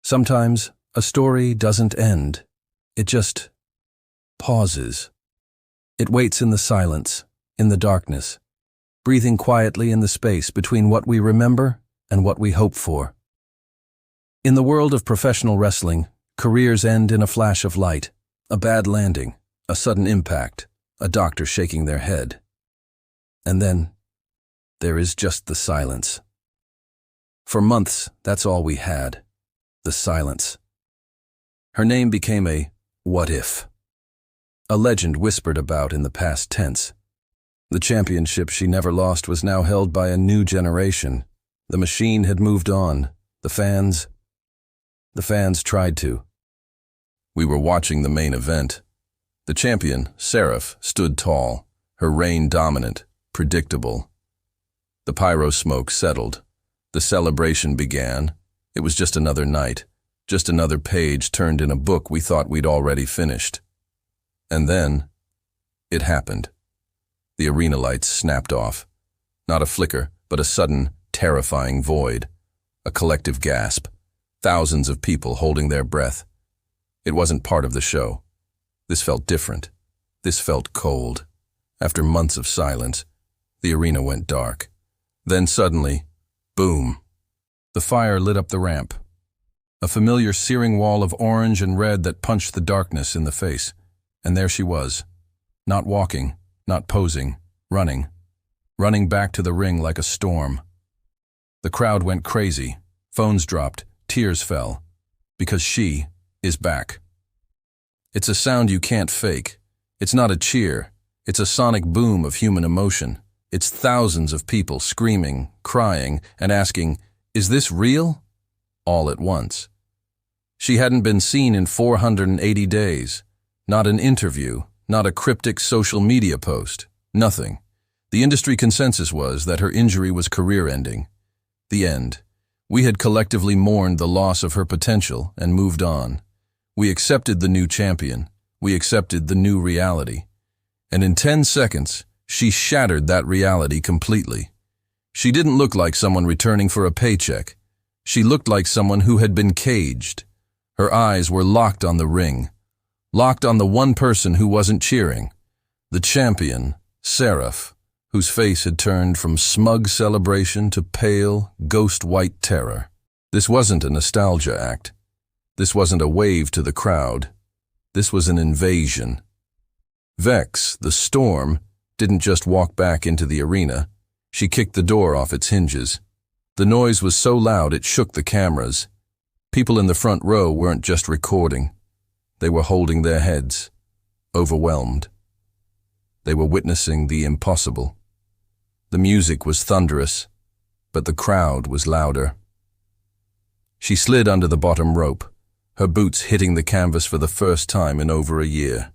Sometimes a story doesn't end. It just pauses. It waits in the silence, in the darkness, breathing quietly in the space between what we remember and what we hope for. In the world of professional wrestling, careers end in a flash of light, a bad landing, a sudden impact, a doctor shaking their head. And then, there is just the silence. For months, that's all we had, the silence. Her name became a what if, a legend whispered about in the past tense. The championship she never lost was now held by a new generation. The machine had moved on. The fans tried to. We were watching the main event. The champion, Seraph, stood tall, her reign dominant, predictable. The pyro smoke settled. The celebration began. It was just another night, just another page turned in a book we thought we'd already finished. And then, it happened. The arena lights snapped off. Not a flicker, but a sudden, terrifying void. A collective gasp. Thousands of people holding their breath. It wasn't part of the show. This felt different. This felt cold. After months of silence, the arena went dark. Then suddenly, boom. The fire lit up the ramp. A familiar searing wall of orange and red that punched the darkness in the face. And there she was. Not walking, not posing, running. Running back to the ring like a storm. The crowd went crazy. Phones dropped. Tears fell. Because she is back. It's a sound you can't fake. It's not a cheer. It's a sonic boom of human emotion. It's thousands of people screaming, crying, and asking, "Is this real?" All at once. She hadn't been seen in 480 days. Not an interview, not a cryptic social media post. Nothing. The industry consensus was that her injury was career-ending. The end. We had collectively mourned the loss of her potential and moved on. We accepted the new champion. We accepted the new reality. And in 10 seconds, she shattered that reality completely. She didn't look like someone returning for a paycheck. She looked like someone who had been caged. Her eyes were locked on the ring. Locked on the one person who wasn't cheering. The champion, Seraph, whose face had turned from smug celebration to pale, ghost-white terror. This wasn't a nostalgia act. This wasn't a wave to the crowd. This was an invasion. Vex, the storm, didn't just walk back into the arena. She kicked the door off its hinges. The noise was so loud it shook the cameras. People in the front row weren't just recording. They were holding their heads, overwhelmed. They were witnessing the impossible. The music was thunderous, but the crowd was louder. She slid under the bottom rope, her boots hitting the canvas for the first time in over a year.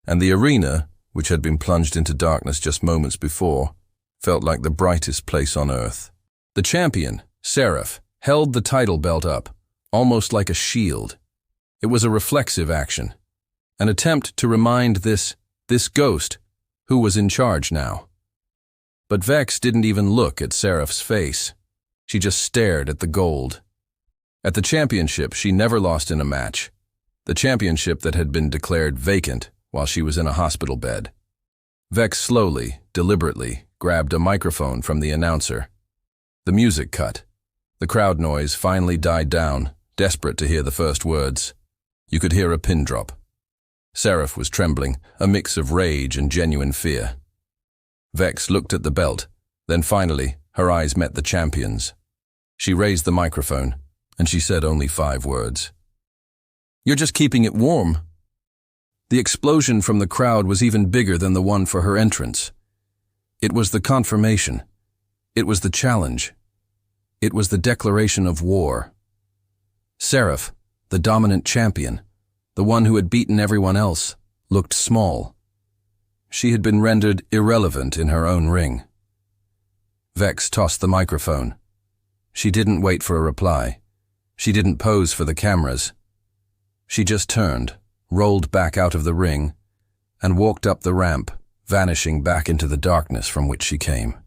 And the arena, which had been plunged into darkness just moments before, felt like the brightest place on earth. The champion, Seraph, held the title belt up, almost like a shield. It was a reflexive action, an attempt to remind this ghost who was in charge now. But Vex didn't even look at Seraph's face. She just stared at the gold. At the championship she never lost in a match, the championship that had been declared vacant while she was in a hospital bed. Vex slowly, deliberately, grabbed a microphone from the announcer. The music cut. The crowd noise finally died down, desperate to hear the first words. You could hear a pin drop. Seraph was trembling, a mix of rage and genuine fear. Vex looked at the belt, then finally, her eyes met the champion's. She raised the microphone, and she said only 5 words. "You're just keeping it warm." The explosion from the crowd was even bigger than the one for her entrance. It was the confirmation. It was the challenge. It was the declaration of war. Seraph, the dominant champion, the one who had beaten everyone else, looked small. She had been rendered irrelevant in her own ring. Vex tossed the microphone. She didn't wait for a reply. She didn't pose for the cameras. She just turned, rolled back out of the ring, and walked up the ramp, vanishing back into the darkness from which she came.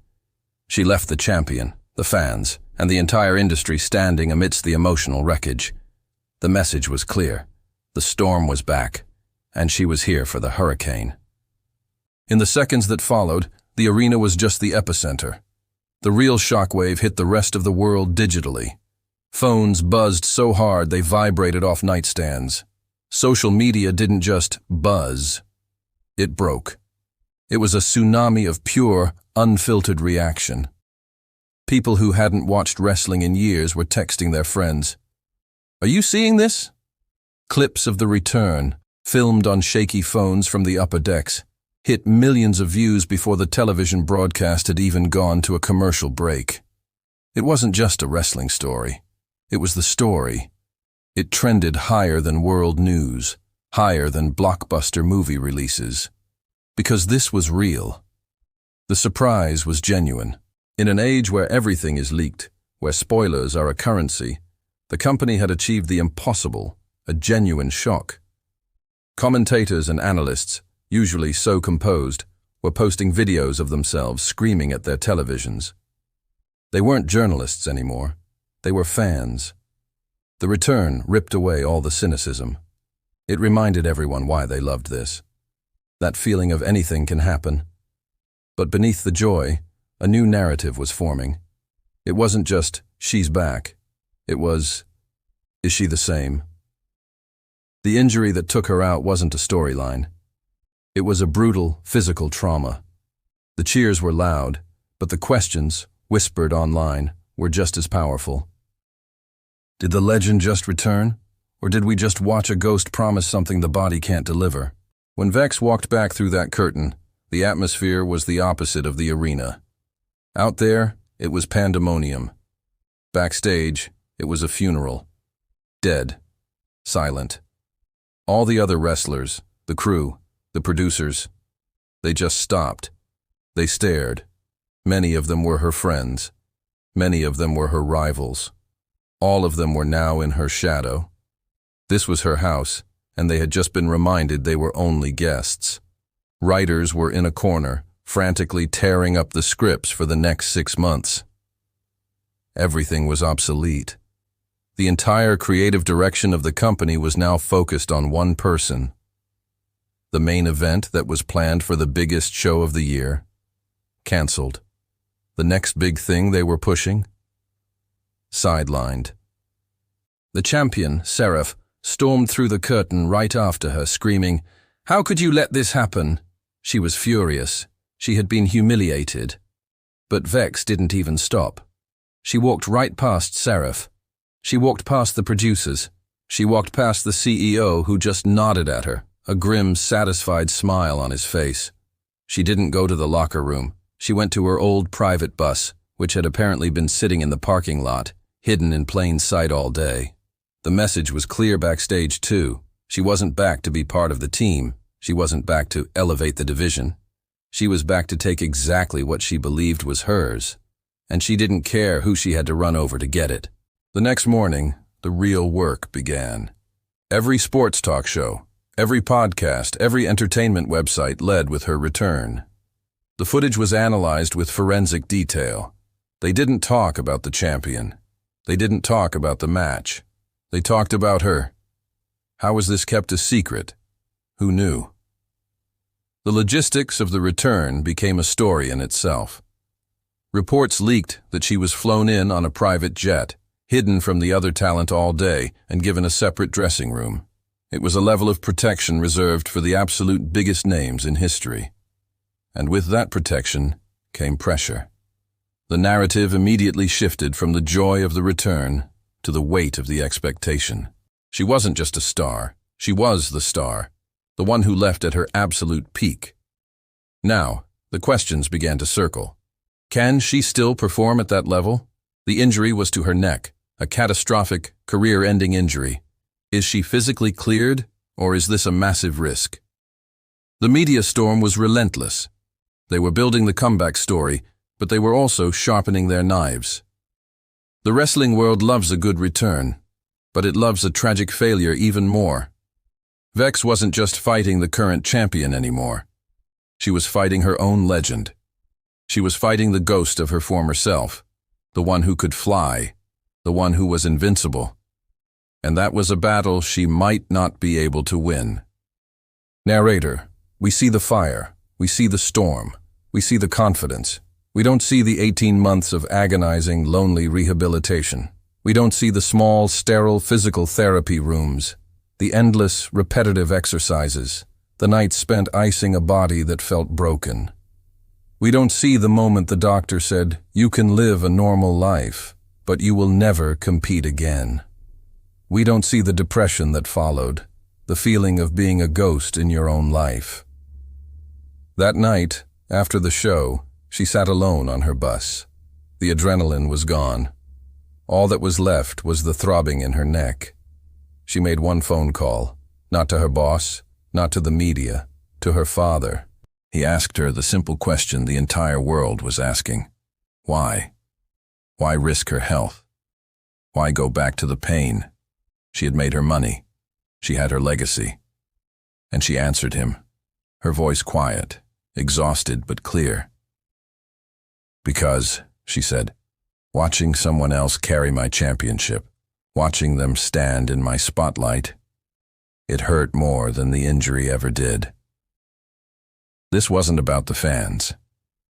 She left the champion, the fans, and the entire industry standing amidst the emotional wreckage. The message was clear. The storm was back, and she was here for the hurricane. In the seconds that followed, the arena was just the epicenter. The real shockwave hit the rest of the world digitally. Phones buzzed so hard they vibrated off nightstands. Social media didn't just buzz. It broke. It was a tsunami of pure, unfiltered reaction. People who hadn't watched wrestling in years were texting their friends. "Are you seeing this?" Clips of the return, filmed on shaky phones from the upper decks, hit millions of views before the television broadcast had even gone to a commercial break. It wasn't just a wrestling story. It was the story. It trended higher than world news, higher than blockbuster movie releases. Because this was real. The surprise was genuine. In an age where everything is leaked, where spoilers are a currency, the company had achieved the impossible, a genuine shock. Commentators and analysts, usually so composed, were posting videos of themselves screaming at their televisions. They weren't journalists anymore. They were fans. The return ripped away all the cynicism. It reminded everyone why they loved this. That feeling of anything can happen. But beneath the joy, a new narrative was forming. It wasn't just, she's back. It was, is she the same? The injury that took her out wasn't a storyline. It was a brutal, physical trauma. The cheers were loud, but the questions, whispered online, were just as powerful. Did the legend just return? Or did we just watch a ghost promise something the body can't deliver? When Vex walked back through that curtain, the atmosphere was the opposite of the arena. Out there, it was pandemonium. Backstage, it was a funeral. Dead. Silent. All the other wrestlers, the crew, the producers, they just stopped. They stared. Many of them were her friends. Many of them were her rivals. All of them were now in her shadow. This was her house, and they had just been reminded they were only guests. Writers were in a corner, frantically tearing up the scripts for the next 6 months. Everything was obsolete. The entire creative direction of the company was now focused on one person. The main event that was planned for the biggest show of the year, canceled. The next big thing they were pushing, sidelined. The champion, Seraph, stormed through the curtain right after her, screaming, "How could you let this happen?" She was furious. She had been humiliated. But Vex didn't even stop. She walked right past Seraph. She walked past the producers. She walked past the CEO, who just nodded at her, a grim, satisfied smile on his face. She didn't go to the locker room. She went to her old private bus, which had apparently been sitting in the parking lot, hidden in plain sight all day. The message was clear backstage too. She wasn't back to be part of the team. She wasn't back to elevate the division. She was back to take exactly what she believed was hers. And she didn't care who she had to run over to get it. The next morning, the real work began. Every sports talk show, every podcast, every entertainment website led with her return. The footage was analyzed with forensic detail. They didn't talk about the champion. They didn't talk about the match. They talked about her. How was this kept a secret? Who knew? The logistics of the return became a story in itself. Reports leaked that she was flown in on a private jet, hidden from the other talent all day, and given a separate dressing room. It was a level of protection reserved for the absolute biggest names in history. And with that protection came pressure. The narrative immediately shifted from the joy of the return to the weight of the expectation. She wasn't just a star. She was the star, the one who left at her absolute peak. Now, the questions began to circle. Can she still perform at that level? The injury was to her neck, a catastrophic, career-ending injury. Is she physically cleared, or is this a massive risk? The media storm was relentless. They were building the comeback story, but they were also sharpening their knives. The wrestling world loves a good return, but it loves a tragic failure even more. Vex wasn't just fighting the current champion anymore. She was fighting her own legend. She was fighting the ghost of her former self, the one who could fly, the one who was invincible. and that was a battle she might not be able to win. Narrator, we see the fire, we see the storm, we see the confidence. We don't see the 18 months of agonizing, lonely rehabilitation. We don't see the small, sterile physical therapy rooms, the endless, repetitive exercises, the nights spent icing a body that felt broken. We don't see the moment the doctor said, "You can live a normal life, but you will never compete again." We don't see the depression that followed, the feeling of being a ghost in your own life. That night, after the show, she sat alone on her bus. The adrenaline was gone. All that was left was the throbbing in her neck. She made one phone call, not to her boss, not to the media, to her father. He asked her the simple question the entire world was asking. Why? Why risk her health? Why go back to the pain? She had made her money. She had her legacy. And she answered him, her voice quiet, exhausted but clear. Because, she said, watching someone else carry my championship, watching them stand in my spotlight, it hurt more than the injury ever did. This wasn't about the fans.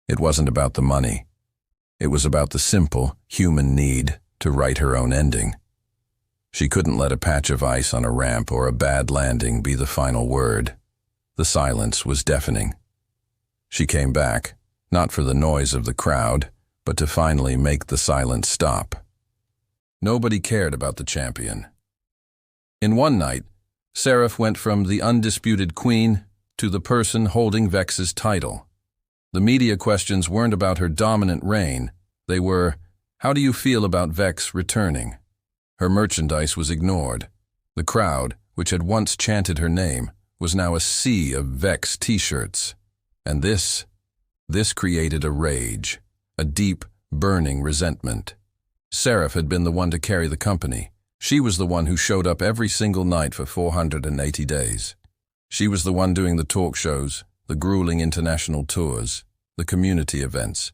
It wasn't about the money. It was about the simple, human need to write her own ending. She couldn't let a patch of ice on a ramp or a bad landing be the final word. The silence was deafening. She came back, not for the noise of the crowd, but to finally make the silence stop. Nobody cared about the champion. In one night, Seraph went from the undisputed queen to the person holding Vex's title. The media questions weren't about her dominant reign. They were, how do you feel about Vex returning? Her merchandise was ignored. The crowd, which had once chanted her name, was now a sea of Vex t-shirts. And this created a rage, a deep, burning resentment. Seraph had been the one to carry the company. She was the one who showed up every single night for 480 days. She was the one doing the talk shows, the grueling international tours, the community events.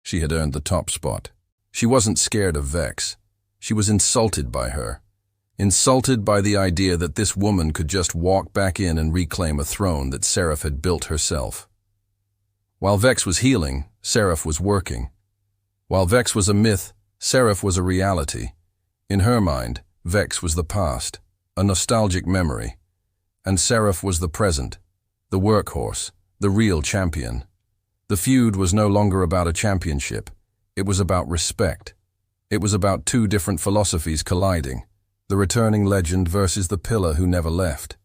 She had earned the top spot. She wasn't scared of Vex. She was insulted by her. Insulted by the idea that this woman could just walk back in and reclaim a throne that Seraph had built herself. While Vex was healing, Seraph was working. While Vex was a myth, Seraph was a reality. In her mind, Vex was the past, a nostalgic memory, and Seraph was the present, the workhorse, the real champion. The feud was no longer about a championship. It was about respect. It was about two different philosophies colliding, the returning legend versus the pillar who never left.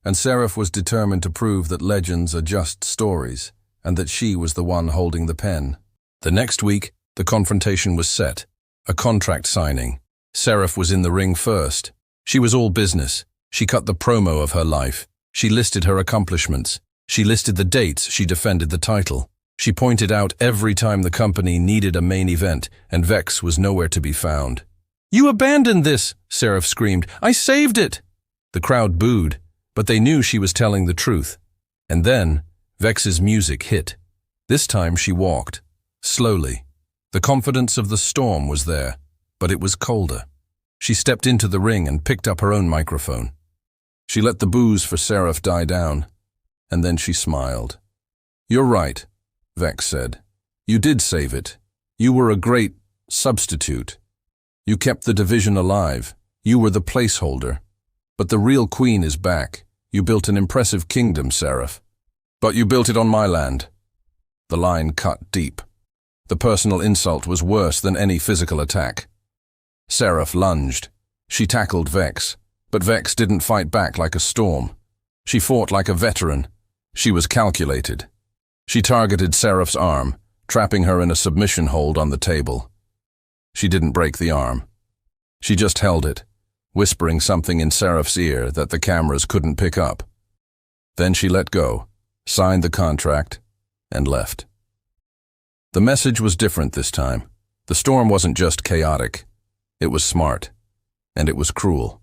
And Seraph was determined to prove that legends are just stories, and that she was the one holding the pen. The next week, the confrontation was set, a contract signing. Seraph was in the ring first. She was all business. She cut the promo of her life. She listed her accomplishments. She listed the dates she defended the title. She pointed out every time the company needed a main event, and Vex was nowhere to be found. "You abandoned this," Seraph screamed. "I saved it." The crowd booed, but they knew she was telling the truth. And then, Vex's music hit. This time she walked, slowly. The confidence of the storm was there, but it was colder. She stepped into the ring and picked up her own microphone. She let the boos for Seraph die down, and then she smiled. "You're right," Vex said. "You did save it. You were a great substitute. You kept the division alive. You were the placeholder. But the real queen is back. You built an impressive kingdom, Seraph. But you built it on my land." The line cut deep. The personal insult was worse than any physical attack. Seraph lunged. She tackled Vex, but Vex didn't fight back like a storm. She fought like a veteran. She was calculated. She targeted Seraph's arm, trapping her in a submission hold on the table. She didn't break the arm. She just held it, whispering something in Seraph's ear that the cameras couldn't pick up. Then she let go, signed the contract, and left. The message was different this time. The storm wasn't just chaotic. It was smart, and it was cruel.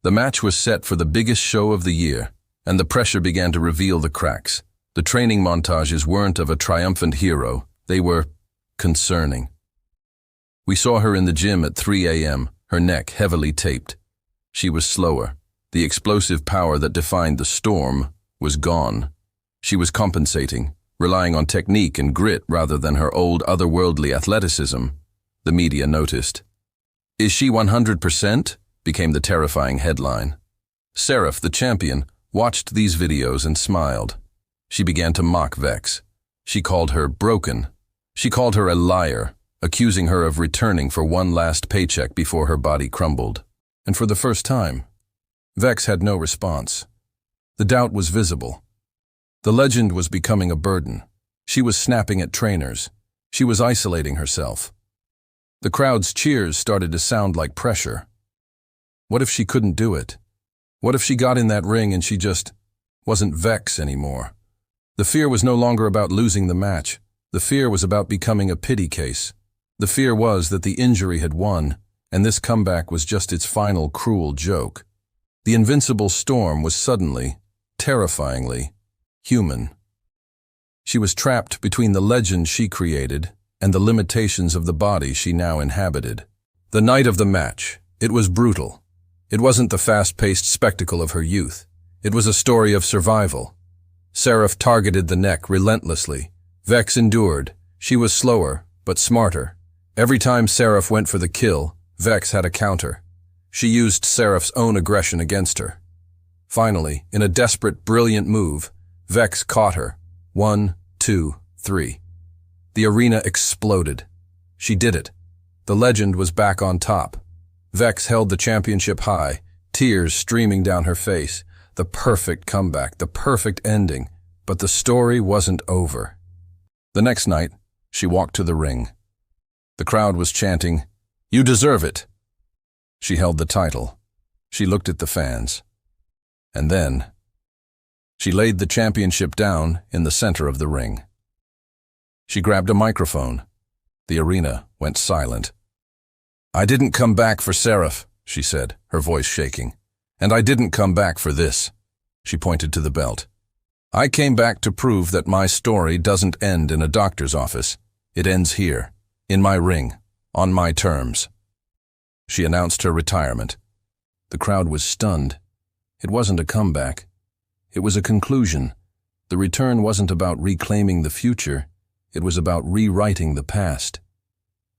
The match was set for the biggest show of the year, and the pressure began to reveal the cracks. The training montages weren't of a triumphant hero. They were concerning. We saw her in the gym at 3 a.m., her neck heavily taped. She was slower. The explosive power that defined the storm was gone. She was compensating, relying on technique and grit rather than her old otherworldly athleticism. The media noticed. "Is she 100%?" became the terrifying headline. Seraph, the champion, watched these videos and smiled. She began to mock Vex. She called her broken. She called her a liar, accusing her of returning for one last paycheck before her body crumbled. And for the first time, Vex had no response. The doubt was visible. The legend was becoming a burden. She was snapping at trainers. She was isolating herself. The crowd's cheers started to sound like pressure. What if she couldn't do it? What if she got in that ring and she just wasn't Vex anymore? The fear was no longer about losing the match. The fear was about becoming a pity case. The fear was that the injury had won, and this comeback was just its final cruel joke. The invincible Storm was suddenly, terrifyingly, human. She was trapped between the legend she created and the limitations of the body she now inhabited. The night of the match, it was brutal. It wasn't the fast-paced spectacle of her youth. It was a story of survival. Seraph targeted the neck relentlessly. Vex endured. She was slower, but smarter. Every time Seraph went for the kill, Vex had a counter. She used Seraph's own aggression against her. Finally, in a desperate, brilliant move, Vex caught her. 1, 2, 3. The arena exploded. She did it. The legend was back on top. Vex held the championship high, tears streaming down her face. The perfect comeback, the perfect ending. But the story wasn't over. The next night, she walked to the ring. The crowd was chanting, "You deserve it." She held the title. She looked at the fans. And then, she laid the championship down in the center of the ring. She grabbed a microphone. The arena went silent. "I didn't come back for Seraph," she said, her voice shaking. "And I didn't come back for this." She pointed to the belt. "I came back to prove that my story doesn't end in a doctor's office. It ends here, in my ring, on my terms." She announced her retirement. The crowd was stunned. It wasn't a comeback. It was a conclusion. The return wasn't about reclaiming the future. It was about rewriting the past.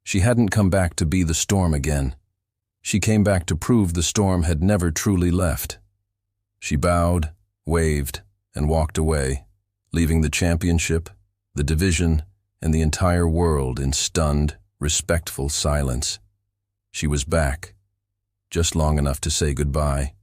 She hadn't come back to be the Storm again. She came back to prove the Storm had never truly left. She bowed, waved, and walked away, leaving the championship, the division, and the entire world in stunned, respectful silence. She was back, just long enough to say goodbye.